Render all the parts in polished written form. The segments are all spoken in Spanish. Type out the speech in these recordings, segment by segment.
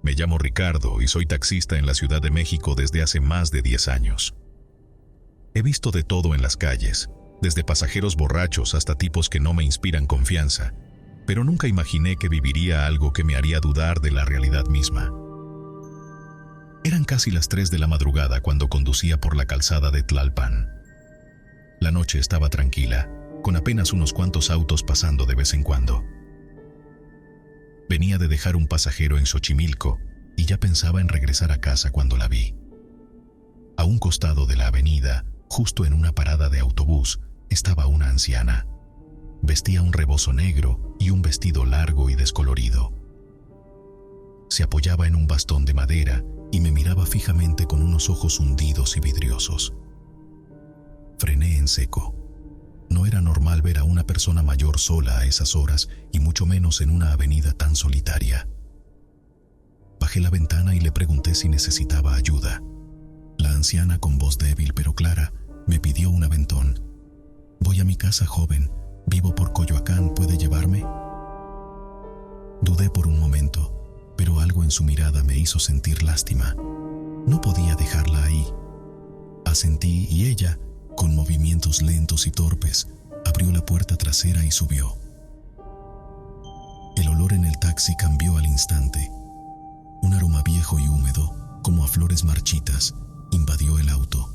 Me llamo Ricardo y soy taxista en la Ciudad de México desde hace más de 10 años. He visto de todo en las calles, desde pasajeros borrachos hasta tipos que no me inspiran confianza, pero nunca imaginé que viviría algo que me haría dudar de la realidad misma. Eran casi las 3 de la madrugada cuando conducía por la calzada de Tlalpan. La noche estaba tranquila, con apenas unos cuantos autos pasando de vez en cuando. Venía de dejar un pasajero en Xochimilco y ya pensaba en regresar a casa cuando la vi. A un costado de la avenida, justo en una parada de autobús, estaba una anciana. Vestía un rebozo negro y un vestido largo y descolorido. Se apoyaba en un bastón de madera y me miraba fijamente con unos ojos hundidos y vidriosos. Frené en seco. No era normal ver a una persona mayor sola a esas horas y mucho menos en una avenida tan solitaria. Bajé la ventana y le pregunté si necesitaba ayuda. La anciana, con voz débil pero clara, me pidió un aventón. «Voy a mi casa, joven. Vivo por Coyoacán. ¿Puede llevarme?» Dudé por un momento, pero algo en su mirada me hizo sentir lástima. No podía dejarla ahí. Asentí y ella, con movimientos lentos y torpes, abrió la puerta trasera y subió. El olor en el taxi cambió al instante. Un aroma viejo y húmedo, como a flores marchitas, invadió el auto.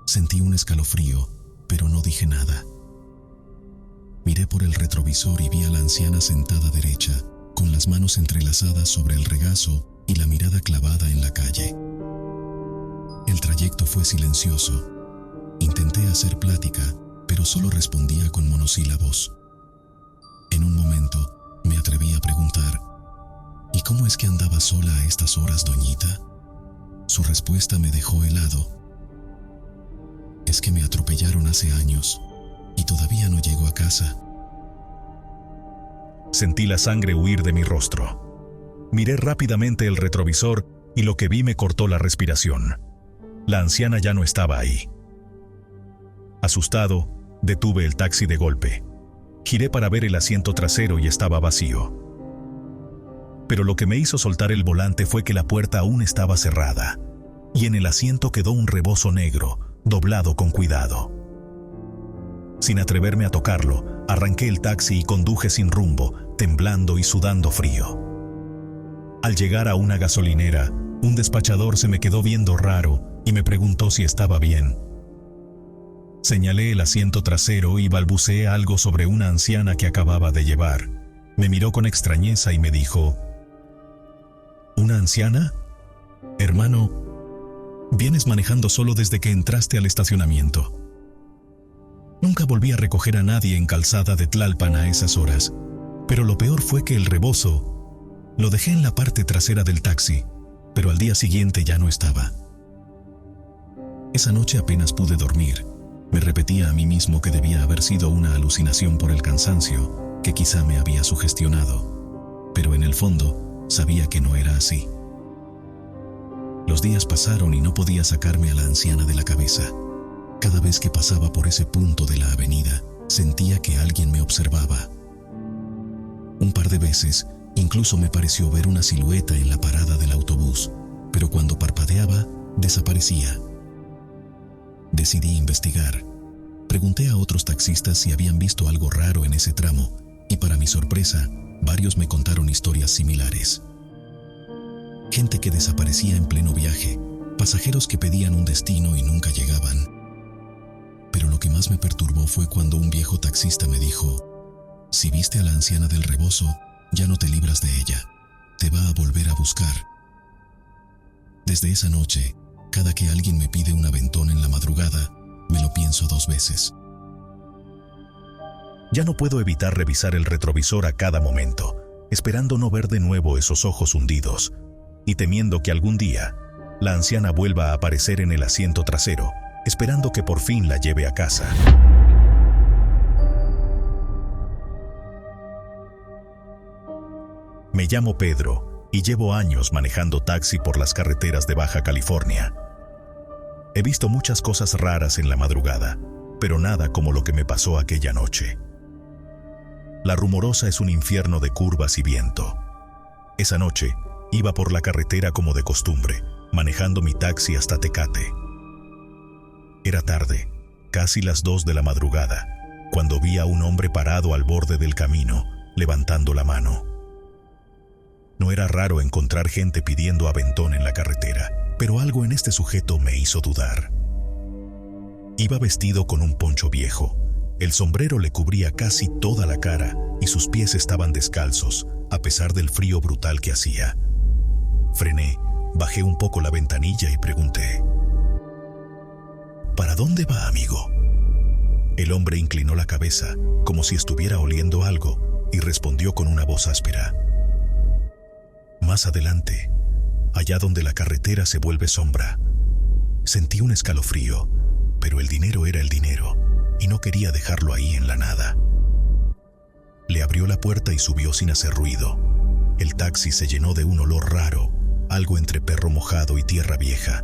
Sentí un escalofrío, pero no dije nada. Miré por el retrovisor y vi a la anciana sentada derecha, con las manos entrelazadas sobre el regazo y la mirada clavada en la calle. El trayecto fue silencioso. Intenté hacer plática, pero solo respondía con monosílabos. En un momento, me atreví a preguntar: «¿Y cómo es que andaba sola a estas horas, doñita?» Su respuesta me dejó helado. «Es que me atropellaron hace años y todavía no llego a casa». Sentí la sangre huir de mi rostro. Miré rápidamente el retrovisor y lo que vi me cortó la respiración. La anciana ya no estaba ahí. Asustado, detuve el taxi de golpe. Giré para ver el asiento trasero y estaba vacío. Pero lo que me hizo soltar el volante fue que la puerta aún estaba cerrada, y en el asiento quedó un rebozo negro, doblado con cuidado. Sin atreverme a tocarlo, arranqué el taxi y conduje sin rumbo, temblando y sudando frío. Al llegar a una gasolinera, un despachador se me quedó viendo raro y me preguntó si estaba bien. Señalé el asiento trasero y balbuceé algo sobre una anciana que acababa de llevar. Me miró con extrañeza y me dijo: «¿Una anciana? Hermano, vienes manejando solo desde que entraste al estacionamiento». Nunca volví a recoger a nadie en calzada de Tlalpan a esas horas, pero lo peor fue que el rebozo lo dejé en la parte trasera del taxi, pero al día siguiente ya no estaba. Esa noche apenas pude dormir. Me repetía a mí mismo que debía haber sido una alucinación por el cansancio, que quizá me había sugestionado, pero en el fondo sabía que no era así. Los días pasaron y no podía sacarme a la anciana de la cabeza. Cada vez que pasaba por ese punto de la avenida, sentía que alguien me observaba. Un par de veces, incluso me pareció ver una silueta en la parada del autobús, pero cuando parpadeaba, desaparecía. Decidí investigar. Pregunté a otros taxistas si habían visto algo raro en ese tramo, y para mi sorpresa, varios me contaron historias similares. Gente que desaparecía en pleno viaje, pasajeros que pedían un destino y nunca llegaban. Pero lo que más me perturbó fue cuando un viejo taxista me dijo: «Si viste a la anciana del rebozo, ya no te libras de ella. Te va a volver a buscar». Desde esa noche, cada que alguien me pide un aventón en la madrugada, me lo pienso 2 veces. Ya no puedo evitar revisar el retrovisor a cada momento, esperando no ver de nuevo esos ojos hundidos, y temiendo que algún día la anciana vuelva a aparecer en el asiento trasero, esperando que por fin la lleve a casa. Me llamo Pedro y llevo años manejando taxi por las carreteras de Baja California. He visto muchas cosas raras en la madrugada, pero nada como lo que me pasó aquella noche. La Rumorosa es un infierno de curvas y viento. Esa noche Iba por la carretera como de costumbre, manejando mi taxi hasta Tecate. Era tarde, casi las 2 de la madrugada, cuando vi a un hombre parado al borde del camino, levantando la mano. No era raro encontrar gente pidiendo aventón en la carretera, pero algo en este sujeto me hizo dudar. Iba vestido con un poncho viejo. El sombrero le cubría casi toda la cara y sus pies estaban descalzos, a pesar del frío brutal que hacía. Frené, bajé un poco la ventanilla y pregunté: ¿para dónde va, amigo? El hombre inclinó la cabeza, como si estuviera oliendo algo, y respondió con una voz áspera: más adelante, allá donde la carretera se vuelve sombra. Sentí un escalofrío, pero el dinero era el dinero, y no quería dejarlo ahí en la nada. Le abrió la puerta y subió sin hacer ruido. El taxi se llenó de un olor raro, algo entre perro mojado y tierra vieja.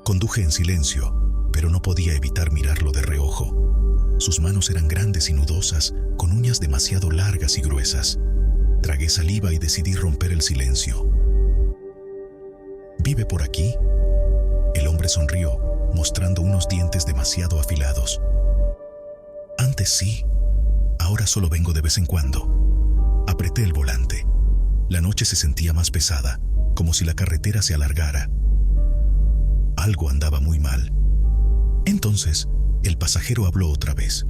Conduje en silencio, pero no podía evitar mirarlo de reojo. Sus manos eran grandes y nudosas, con uñas demasiado largas y gruesas. Tragué saliva y decidí romper el silencio. ¿Vive por aquí? El hombre sonrió, mostrando unos dientes demasiado afilados. Antes sí, ahora solo vengo de vez en cuando. Apreté el volante. La noche se sentía más pesada, como si la carretera se alargara. Algo andaba muy mal. Entonces, el pasajero habló otra vez.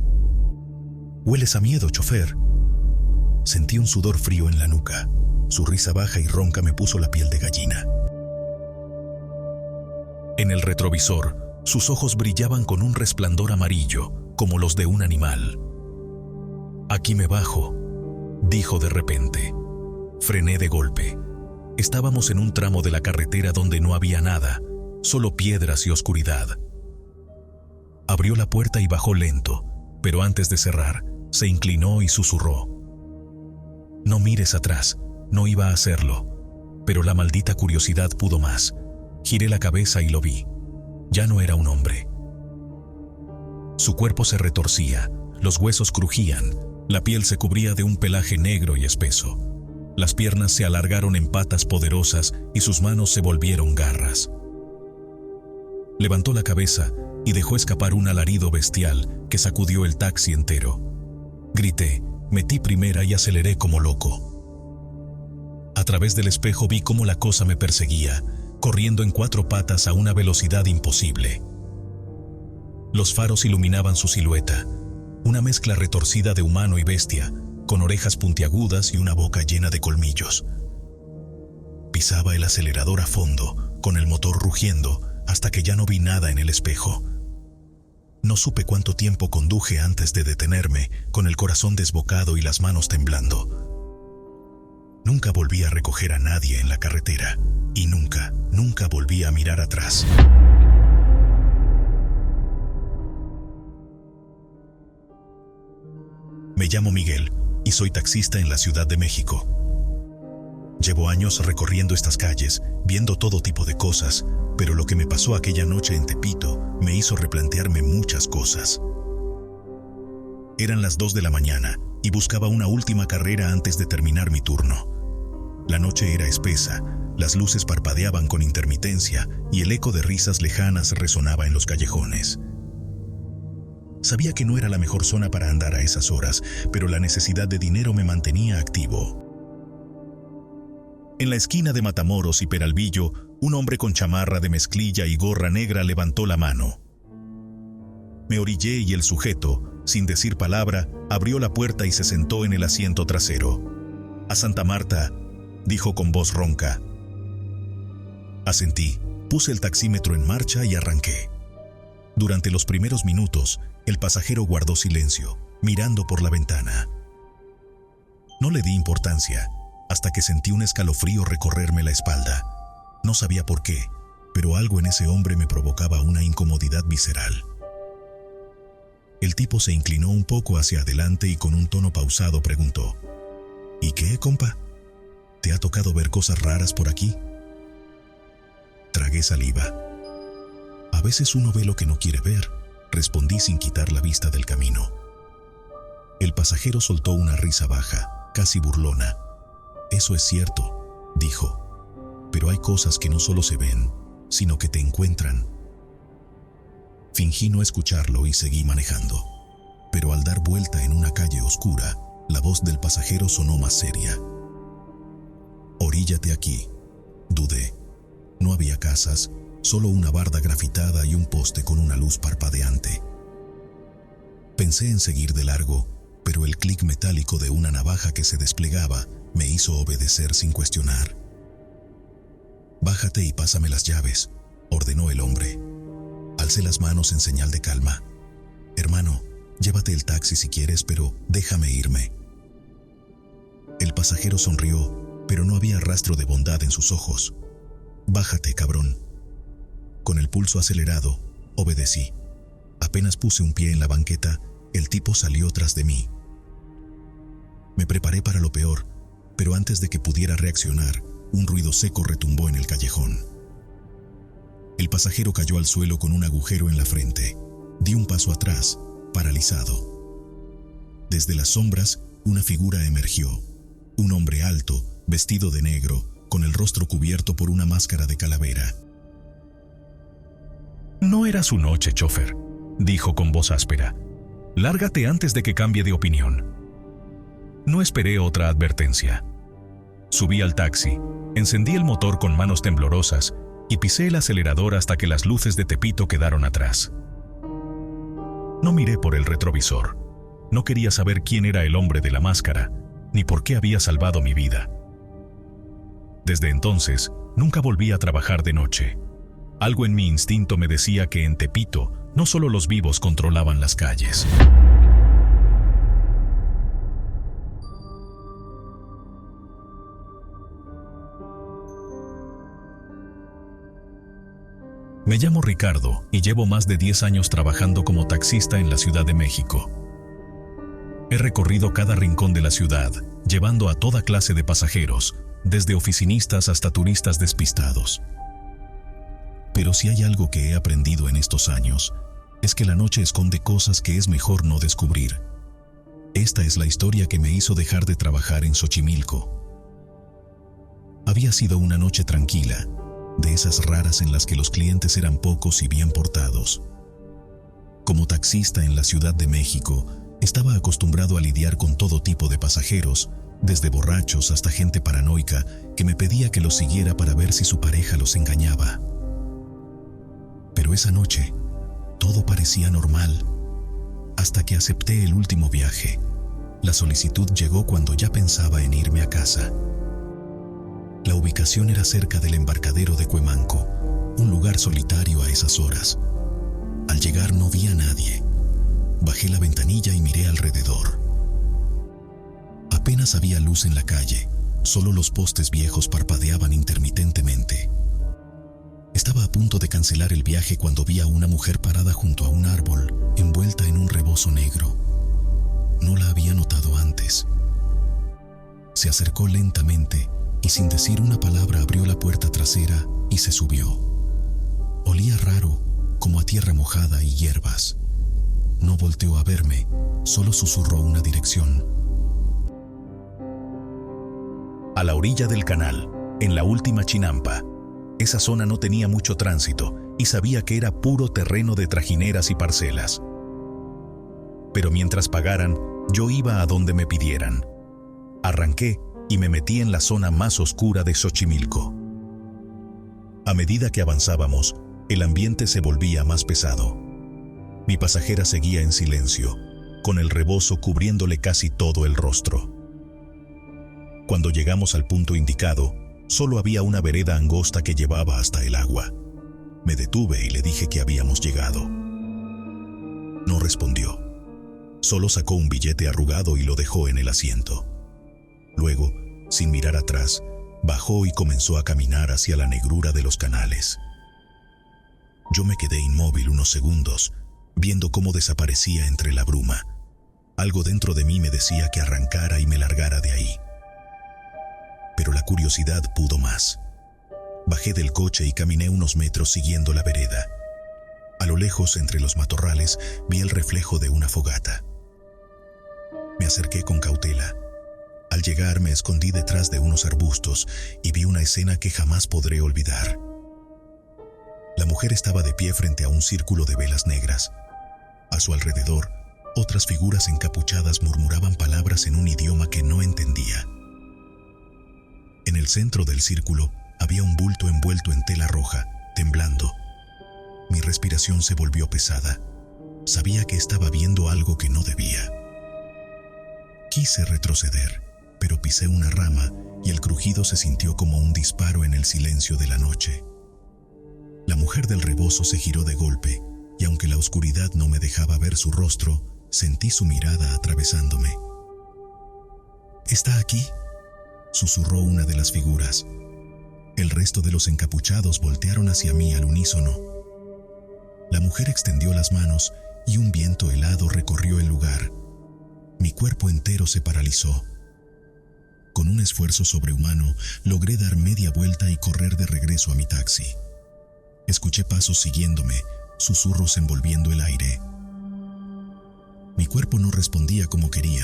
«Hueles a miedo, chofer». Sentí un sudor frío en la nuca. Su risa baja y ronca me puso la piel de gallina. En el retrovisor, sus ojos brillaban con un resplandor amarillo, como los de un animal. «Aquí me bajo», dijo de repente. Frené de golpe. Estábamos en un tramo de la carretera donde no había nada, solo piedras y oscuridad. Abrió la puerta y bajó lento, pero antes de cerrar, se inclinó y susurró: «No mires atrás». No iba a hacerlo, pero la maldita curiosidad pudo más. Giré la cabeza y lo vi. Ya no era un hombre. Su cuerpo se retorcía, los huesos crujían, la piel se cubría de un pelaje negro y espeso. Las piernas se alargaron en patas poderosas y sus manos se volvieron garras. Levantó la cabeza y dejó escapar un alarido bestial que sacudió el taxi entero. Grité, metí primera y aceleré como loco. A través del espejo vi cómo la cosa me perseguía, corriendo en 4 patas a una velocidad imposible. Los faros iluminaban su silueta, una mezcla retorcida de humano y bestia, con orejas puntiagudas y una boca llena de colmillos. Pisaba el acelerador a fondo, con el motor rugiendo, hasta que ya no vi nada en el espejo. No supe cuánto tiempo conduje antes de detenerme, con el corazón desbocado y las manos temblando. Nunca volví a recoger a nadie en la carretera, y nunca volví a mirar atrás. Me llamo Miguel y soy taxista en la Ciudad de México. Llevo años recorriendo estas calles, viendo todo tipo de cosas, pero lo que me pasó aquella noche en Tepito me hizo replantearme muchas cosas. Eran las 2 de la mañana y buscaba una última carrera antes de terminar mi turno. La noche era espesa, las luces parpadeaban con intermitencia y el eco de risas lejanas resonaba en los callejones. Sabía que no era la mejor zona para andar a esas horas, pero la necesidad de dinero me mantenía activo. En la esquina de Matamoros y Peralvillo, un hombre con chamarra de mezclilla y gorra negra levantó la mano. Me orillé y el sujeto, sin decir palabra, abrió la puerta y se sentó en el asiento trasero. «A Santa Marta», dijo con voz ronca. Asentí, puse el taxímetro en marcha y arranqué. Durante los primeros minutos, el pasajero guardó silencio, mirando por la ventana. No le di importancia, hasta que sentí un escalofrío recorrerme la espalda. No sabía por qué, pero algo en ese hombre me provocaba una incomodidad visceral. El tipo se inclinó un poco hacia adelante y con un tono pausado preguntó: «¿Y qué, compa? ¿Te ha tocado ver cosas raras por aquí?» Tragué saliva. «A veces uno ve lo que no quiere ver», respondí sin quitar la vista del camino. El pasajero soltó una risa baja, casi burlona. «Eso es cierto. dijo, pero hay cosas que no solo se ven, sino que te encuentran. Fingí no escucharlo y seguí manejando, pero al dar vuelta en una calle oscura, la voz del pasajero sonó más seria. Oríllate aquí. Dudé. No había casas, solo una barda grafitada y un poste con una luz parpadeante. Pensé en seguir de largo, pero el clic metálico de una navaja que se desplegaba me hizo obedecer sin cuestionar. Bájate y pásame las llaves, ordenó el hombre. Alcé las manos en señal de calma. Hermano, llévate el taxi si quieres, pero déjame irme. El pasajero sonrió, pero no había rastro de bondad en sus ojos. Bájate, cabrón. Con el pulso acelerado, obedecí. Apenas puse un pie en la banqueta, el tipo salió tras de mí. Me preparé para lo peor, pero antes de que pudiera reaccionar, un ruido seco retumbó en el callejón. El pasajero cayó al suelo con un agujero en la frente. Di un paso atrás, paralizado. Desde las sombras, una figura emergió. Un hombre alto, vestido de negro, con el rostro cubierto por una máscara de calavera. No era su noche, chofer, dijo con voz áspera. Lárgate antes de que cambie de opinión. No esperé otra advertencia. Subí al taxi, encendí el motor con manos temblorosas y pisé el acelerador hasta que las luces de Tepito quedaron atrás. No miré por el retrovisor. No quería saber quién era el hombre de la máscara, ni por qué había salvado mi vida. Desde entonces, nunca volví a trabajar de noche. Algo en mi instinto me decía que en Tepito no solo los vivos controlaban las calles. Me llamo Ricardo y llevo más de 10 años trabajando como taxista en la Ciudad de México. He recorrido cada rincón de la ciudad, llevando a toda clase de pasajeros, desde oficinistas hasta turistas despistados. Pero si hay algo que he aprendido en estos años, es que la noche esconde cosas que es mejor no descubrir. Esta es la historia que me hizo dejar de trabajar en Xochimilco. Había sido una noche tranquila, de esas raras en las que los clientes eran pocos y bien portados. Como taxista en la Ciudad de México, estaba acostumbrado a lidiar con todo tipo de pasajeros, desde borrachos hasta gente paranoica que me pedía que los siguiera para ver si su pareja los engañaba. Pero esa noche, todo parecía normal, hasta que acepté el último viaje. La solicitud llegó cuando ya pensaba en irme a casa. La ubicación era cerca del embarcadero de Cuemanco, un lugar solitario a esas horas. Al llegar no vi a nadie. Bajé la ventanilla y miré alrededor. Apenas había luz en la calle, solo los postes viejos parpadeaban intermitentemente. Estaba a punto de cancelar el viaje cuando vi a una mujer parada junto a un árbol, envuelta en un rebozo negro. No la había notado antes. Se acercó lentamente y sin decir una palabra abrió la puerta trasera y se subió. Olía raro, como a tierra mojada y hierbas. No volteó a verme, solo susurró una dirección. A la orilla del canal, en la última chinampa. Esa zona no tenía mucho tránsito y sabía que era puro terreno de trajineras y parcelas. Pero mientras pagaran, yo iba a donde me pidieran. Arranqué y me metí en la zona más oscura de Xochimilco. A medida que avanzábamos, el ambiente se volvía más pesado. Mi pasajera seguía en silencio, con el rebozo cubriéndole casi todo el rostro. Cuando llegamos al punto indicado, solo había una vereda angosta que llevaba hasta el agua. Me detuve y le dije que habíamos llegado. No respondió. Solo sacó un billete arrugado y lo dejó en el asiento. Luego, sin mirar atrás, bajó y comenzó a caminar hacia la negrura de los canales. Yo me quedé inmóvil unos segundos, viendo cómo desaparecía entre la bruma. Algo dentro de mí me decía que arrancara y me largara de ahí. Pero la curiosidad pudo más. Bajé del coche y caminé unos metros siguiendo la vereda. A lo lejos, entre los matorrales, vi el reflejo de una fogata. Me acerqué con cautela. Al llegar me escondí detrás de unos arbustos y vi una escena que jamás podré olvidar. La mujer estaba de pie frente a un círculo de velas negras. A su alrededor, otras figuras encapuchadas murmuraban palabras en un idioma que no entendía. En el centro del círculo había un bulto envuelto en tela roja, temblando. Mi respiración se volvió pesada. Sabía que estaba viendo algo que no debía. Quise retroceder, pero pisé una rama y el crujido se sintió como un disparo en el silencio de la noche. La mujer del rebozo se giró de golpe, y aunque la oscuridad no me dejaba ver su rostro, sentí su mirada atravesándome. «¿Está aquí?», susurró una de las figuras. El resto de los encapuchados voltearon hacia mí al unísono. La mujer extendió las manos y un viento helado recorrió el lugar. Mi cuerpo entero se paralizó. Con un esfuerzo sobrehumano, logré dar media vuelta y correr de regreso a mi taxi. Escuché pasos siguiéndome, susurros envolviendo el aire. Mi cuerpo no respondía como quería,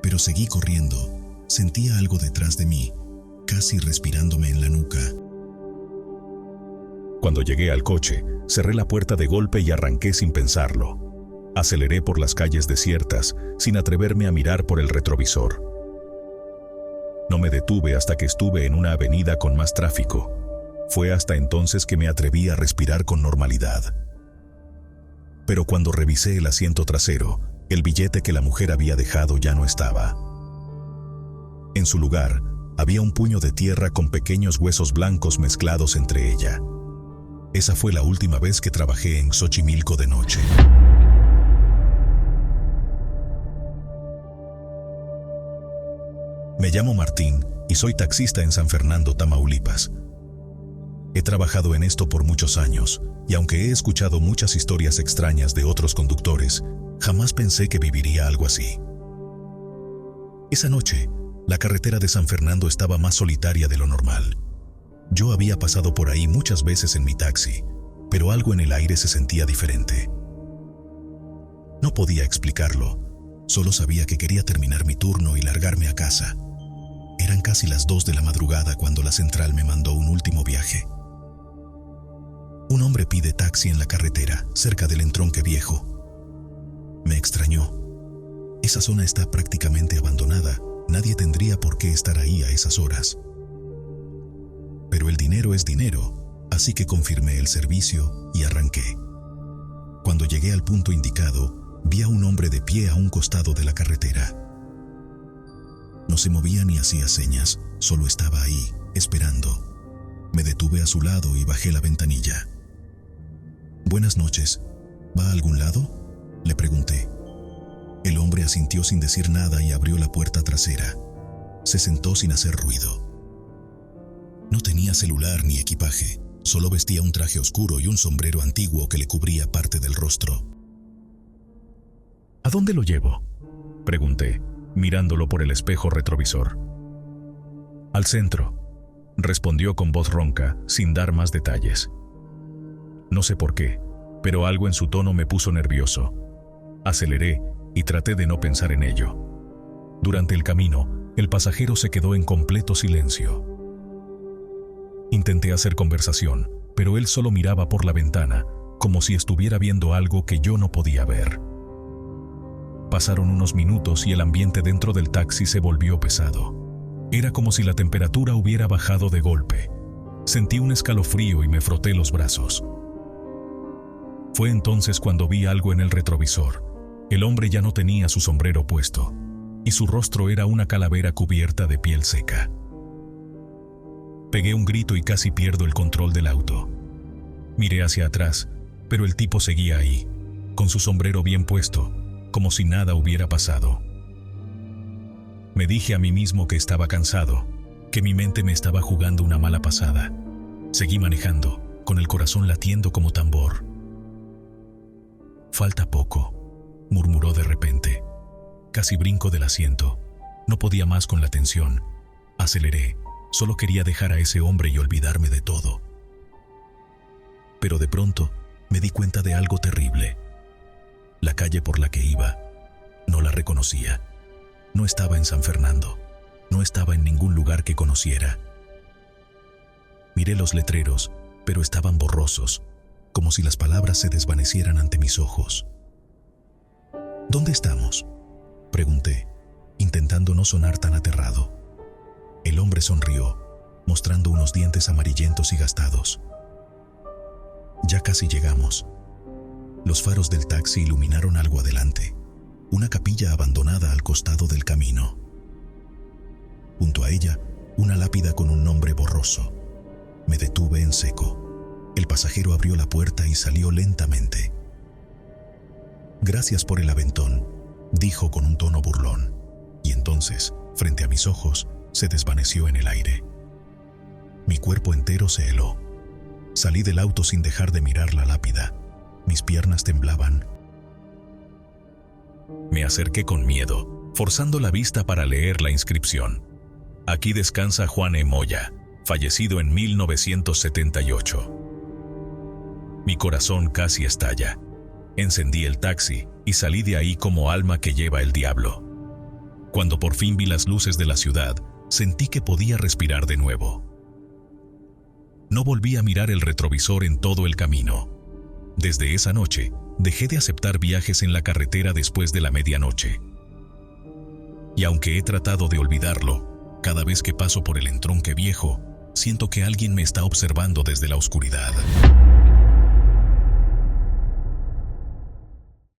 pero seguí corriendo. Sentía algo detrás de mí, casi respirándome en la nuca. Cuando llegué al coche, cerré la puerta de golpe y arranqué sin pensarlo. Aceleré por las calles desiertas, sin atreverme a mirar por el retrovisor. No me detuve hasta que estuve en una avenida con más tráfico. Fue hasta entonces que me atreví a respirar con normalidad. Pero cuando revisé el asiento trasero, el billete que la mujer había dejado ya no estaba. En su lugar, había un puño de tierra con pequeños huesos blancos mezclados entre ella. Esa fue la última vez que trabajé en Xochimilco de noche. Me llamo Martín y soy taxista en San Fernando, Tamaulipas. He trabajado en esto por muchos años, y aunque he escuchado muchas historias extrañas de otros conductores, jamás pensé que viviría algo así. Esa noche, la carretera de San Fernando estaba más solitaria de lo normal. Yo había pasado por ahí muchas veces en mi taxi, pero algo en el aire se sentía diferente. No podía explicarlo, solo sabía que quería terminar mi turno y largarme a casa. Eran casi las 2 de la madrugada cuando la central me mandó un último viaje. Un hombre pide taxi en la carretera, cerca del entronque viejo. Me extrañó. Esa zona está prácticamente abandonada. Nadie tendría por qué estar ahí a esas horas. Pero el dinero es dinero, así que confirmé el servicio y arranqué. Cuando llegué al punto indicado, vi a un hombre de pie a un costado de la carretera. No se movía ni hacía señas, solo estaba ahí, esperando. Me detuve a su lado y bajé la ventanilla. «Buenas noches. ¿Va a algún lado?», le pregunté. El hombre asintió sin decir nada y abrió la puerta trasera. Se sentó sin hacer ruido. No tenía celular ni equipaje, solo vestía un traje oscuro y un sombrero antiguo que le cubría parte del rostro. «¿A dónde lo llevo?», pregunté, mirándolo por el espejo retrovisor. «Al centro», respondió con voz ronca, sin dar más detalles. No sé por qué, pero algo en su tono me puso nervioso. Aceleré y traté de no pensar en ello. Durante el camino, el pasajero se quedó en completo silencio. Intenté hacer conversación, pero él solo miraba por la ventana, como si estuviera viendo algo que yo no podía ver. Pasaron unos minutos y el ambiente dentro del taxi se volvió pesado. Era como si la temperatura hubiera bajado de golpe. Sentí un escalofrío y me froté los brazos. Fue entonces cuando vi algo en el retrovisor. El hombre ya no tenía su sombrero puesto, y su rostro era una calavera cubierta de piel seca. Pegué un grito y casi pierdo el control del auto. Miré hacia atrás, pero el tipo seguía ahí, con su sombrero bien puesto, como si nada hubiera pasado. Me dije a mí mismo que estaba cansado, que mi mente me estaba jugando una mala pasada. Seguí manejando, con el corazón latiendo como tambor. «Falta poco», murmuró de repente. Casi brinco del asiento. No podía más con la tensión. Aceleré. Solo quería dejar a ese hombre y olvidarme de todo. Pero de pronto me di cuenta de algo terrible. La calle por la que iba, no la reconocía. No estaba en San Fernando. No estaba en ningún lugar que conociera. Miré los letreros, pero estaban borrosos, como si las palabras se desvanecieran ante mis ojos. ¿Dónde estamos?, pregunté, intentando no sonar tan aterrado. El hombre sonrió, mostrando unos dientes amarillentos y gastados. Ya casi llegamos. Los faros del taxi iluminaron algo adelante, una capilla abandonada al costado del camino. Junto a ella, una lápida con un nombre borroso. Me detuve en seco. El pasajero abrió la puerta y salió lentamente. «Gracias por el aventón», dijo con un tono burlón, y entonces, frente a mis ojos, se desvaneció en el aire. Mi cuerpo entero se heló. Salí del auto sin dejar de mirar la lápida. Mis piernas temblaban. Me acerqué con miedo, forzando la vista para leer la inscripción. «Aquí descansa Juan E. Moya, fallecido en 1978». Mi corazón casi estalla. Encendí el taxi y salí de ahí como alma que lleva el diablo. Cuando por fin vi las luces de la ciudad, sentí que podía respirar de nuevo. No volví a mirar el retrovisor en todo el camino. Desde esa noche, dejé de aceptar viajes en la carretera después de la medianoche. Y aunque he tratado de olvidarlo, cada vez que paso por el entronque viejo, siento que alguien me está observando desde la oscuridad.